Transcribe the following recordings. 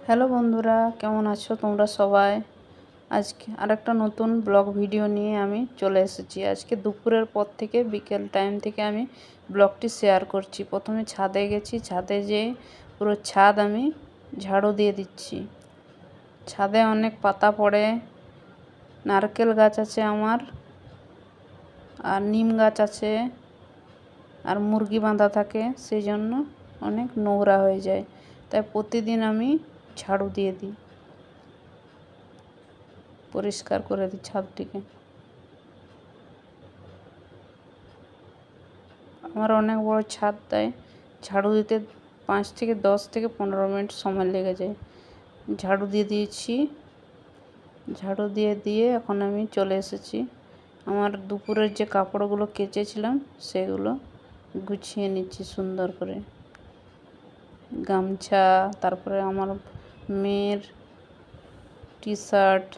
Hello বন্ধুরা, কেমন আছো তোমরা সবাই? আজকে আরেকটা নতুন ব্লগ ভিডিও নিয়ে আমি চলে এসেছি। আজকে দুপুরের পর থেকে বিকেল টাইম থেকে আমি ব্লগটি শেয়ার করছি। প্রথমে ছাদে গেছি, ছাদে যেয়ে পুরো ছাদ আমি ঝাড়ু দিয়ে দিচ্ছি। ছাদে অনেক পাতা পড়ে, নারকেল গাছ আছে আমার, আর নিম গাছ আছে, আর মুরগি বাঁধা থাকে, সেই জন্য অনেক নোংরা হয়ে যায়। তাই প্রতিদিন আমি ঝাড়ু দিয়ে দিই, পরিষ্কার করে দিই ছাদটিকে। আমার অনেক বড় ছাদ, তাই ঝাড়ু দিতে 5 থেকে 10 থেকে 15 মিনিট সময় লেগে যায়। ঝাড়ু দিয়ে দিয়েছি, ঝাড়ু দিয়ে এখন আমি চলে এসেছি। আমার দুপুরের যে কাপড়গুলো কেচেছিলাম সেগুলো গুছিয়ে নিচ্ছি সুন্দর করে। গামছা, তারপরে আমার মেয়ের টি শার্ট,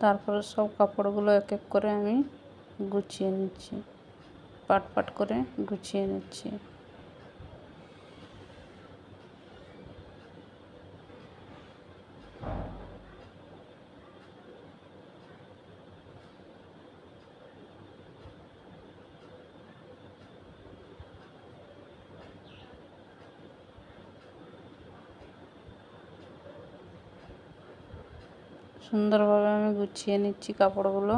তারপরে সব কাপড়গুলো এক এক করে আমি গুছিয়ে নিচ্ছি, পাট পাট করে গুছিয়ে নিচ্ছি। সুন্দরভাবে আমি গুছিয়ে নিচ্ছি কাপড়গুলো।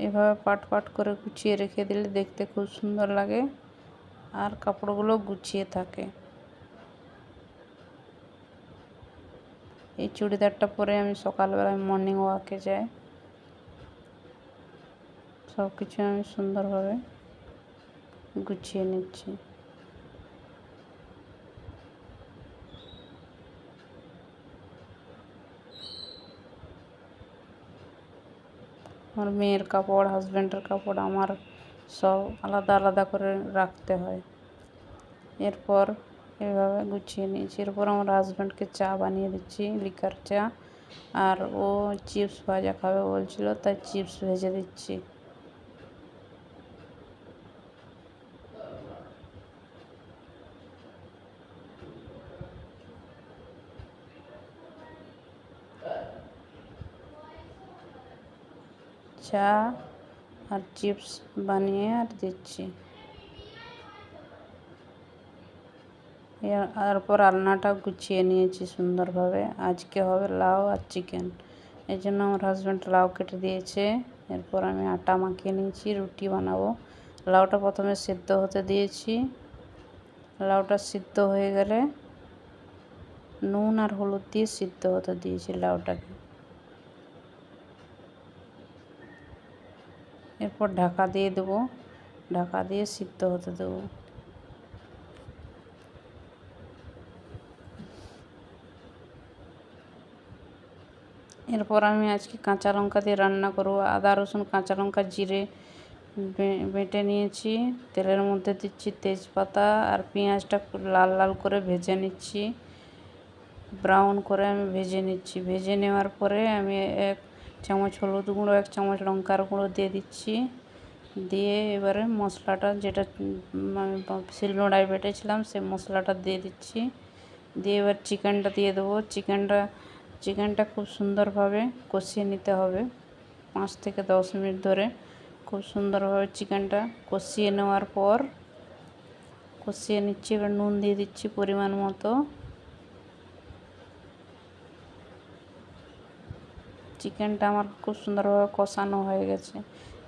এভাবে পাট পাট করে গুছিয়ে রেখে দিলে দেখতে খুব সুন্দর লাগে আর কাপড়গুলো গুছিয়ে থাকে। এই চুড়িদারটা পরে আমি সকালবেলায় মর্নিং ওয়াকে যাই। সব কিছু আমি সুন্দরভাবে গুছিয়ে নিচ্ছি। আমার মেয়ের কাপড়, হাজব্যান্ডের কাপড় আমার সব আলাদা আলাদা করে রাখতে হয়। এরপর এভাবে গুছিয়ে নিয়েছি। এরপর আমার হাজব্যান্ডকে চা বানিয়ে দিচ্ছি, লিকার চা। আর ও চিপস ভাজা খাবে বলছিল, তাই চিপস ভেজে দিচ্ছি। চা আর চিপস বানিয়ে আর দিচ্ছি। এরপর রান্নাটা গুছিয়ে নিয়েছি সুন্দরভাবে। আজকে হবে লাউ আর চিকেন, এই জন্য আমার হাজব্যান্ড লাউ কেটে দিয়েছে। এরপর আমি আটা মাখিয়ে নিয়েছি, রুটি বানাবো। লাউটা প্রথমে সিদ্ধ হতে দিয়েছি। লাউটা সিদ্ধ হয়ে গেলে নুন আর হলুদ দিয়ে সিদ্ধ হতে দিয়েছি লাউটাকে। এরপর ঢাকা দিয়ে দেবো, ঢাকা দিয়ে সিদ্ধ হতে দেবো। এরপর আমি আজকে কাঁচা লঙ্কা দিয়ে রান্না করব। আদা রসুন কাঁচা লঙ্কা জিরে বেটে নিয়েছি। তেলের মধ্যে দিচ্ছি তেজপাতা আর পেঁয়াজটা লাল লাল করে ভেজে নিচ্ছি, ব্রাউন করে আমি ভেজে নিচ্ছি। ভেজে নেওয়ার পরে আমি 1 চামচ হলুদ গুঁড়ো, 1 চামচ লঙ্কার গুঁড়ো দিয়ে দিচ্ছি। দিয়ে এবারে মশলাটা যেটা আমি শিলনোড়ায় বেটেছিলাম সেই মশলাটা দিয়ে দিচ্ছি। দিয়ে এবার চিকেনটা দিয়ে দেবো। চিকেনটা খুব সুন্দরভাবে কষিয়ে নিতে হবে 5 থেকে 10 মিনিট ধরে। খুব সুন্দরভাবে চিকেনটা কষিয়ে নেওয়ার পর কষিয়ে নিচ্ছি। এবার নুন দিয়ে দিচ্ছি পরিমাণ মতো। চিকেনটা আমার খুব সুন্দরভাবে কষানো হয়ে গেছে।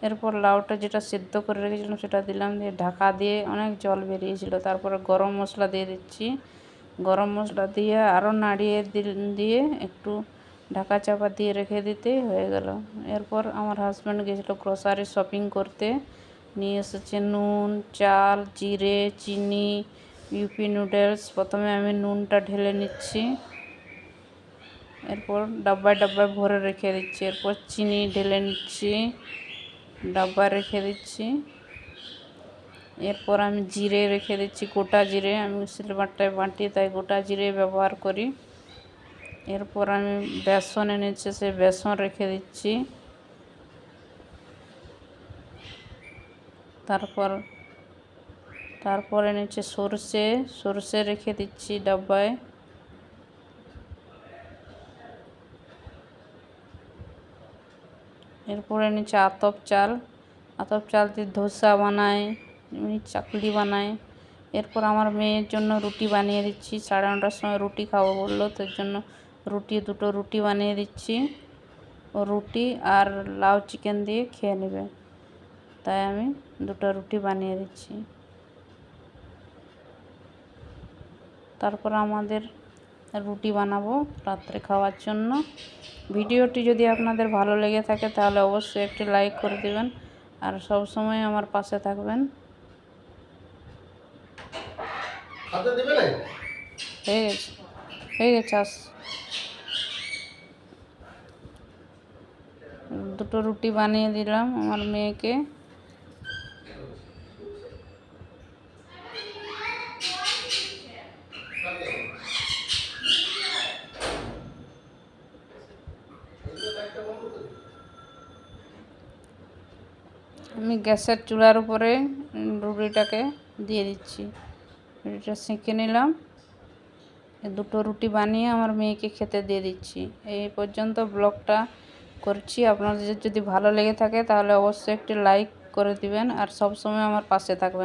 এরপর লাউটা যেটা সিদ্ধ করে রেখেছিলাম সেটা দিলাম, দিয়ে ঢাকা দিয়ে অনেক জল বেরিয়েছিল। তারপরে গরম মশলা দিয়ে দিচ্ছি। গরম মশলা দিয়ে আরও নাড়িয়ে দিয়ে একটু ঢাকা চাপা দিয়ে রেখে দিতেই হয়ে গেল। এরপর আমার হাজব্যান্ড গেছিলো গ্রসারি শপিং করতে, নিয়ে এসেছে নুন, চাল, জিরে, চিনি, ইউপি নুডলস। প্রথমে আমি নুনটা ঢেলে নিচ্ছি, এরপর ডাব্বায় ডাব্বায় ভরে রেখে দিচ্ছি। এরপর চিনি ঢেলে নিচ্ছি, ডাব্বায় রেখে দিচ্ছি। এরপর আমি জিরে রেখে দিচ্ছি, গোটা জিরে। আমি সিলভারটায় বাটি, তাই গোটা জিরে ব্যবহার করি। এরপর আমি বেসন এনেছি, সেই বেসন রেখে দিচ্ছি। তারপরে নিচে সরষে রেখে দিচ্ছি ডাব্বায়। এরপরে নিচে আতপ চাল দিয়ে ধোসা বানাই, চাকলি বানাই। এরপর আমার মেয়ের জন্য রুটি বানিয়ে দিচ্ছি, 9:30টার সময় রুটি খাবো বললো, তার জন্য দুটো রুটি বানিয়ে দিচ্ছি। ও রুটি আর লাউ চিকেন দিয়ে খেয়ে নেবে, তাই আমি দুটো রুটি বানিয়ে দিচ্ছি। তারপর আমাদের রুটি বানাবো রাত্রে খাওয়ার জন্য। ভিডিওটি যদি আপনাদের ভালো লেগে থাকে তাহলে অবশ্যই একটি লাইক করে দেবেন আর সব সময় আমার পাশে থাকবেন। হয়ে গেছে দুটো রুটি বানিয়ে দিলাম আমার মেয়েকে। আমি গ্যাসের চুলার উপরে রুটিটাকে দিয়ে দিচ্ছি, রুটিটা সেঁকে নিলাম। দুটো রুটি বানিয়ে আমার মেয়েকে খেতে দিয়ে দিচ্ছি। এই পর্যন্ত ব্লগটা করছি। আপনাদের যদি ভালো লেগে থাকে তাহলে অবশ্যই একটি লাইক করে দিবেন আর সব সময় আমার পাশে থাকবেন।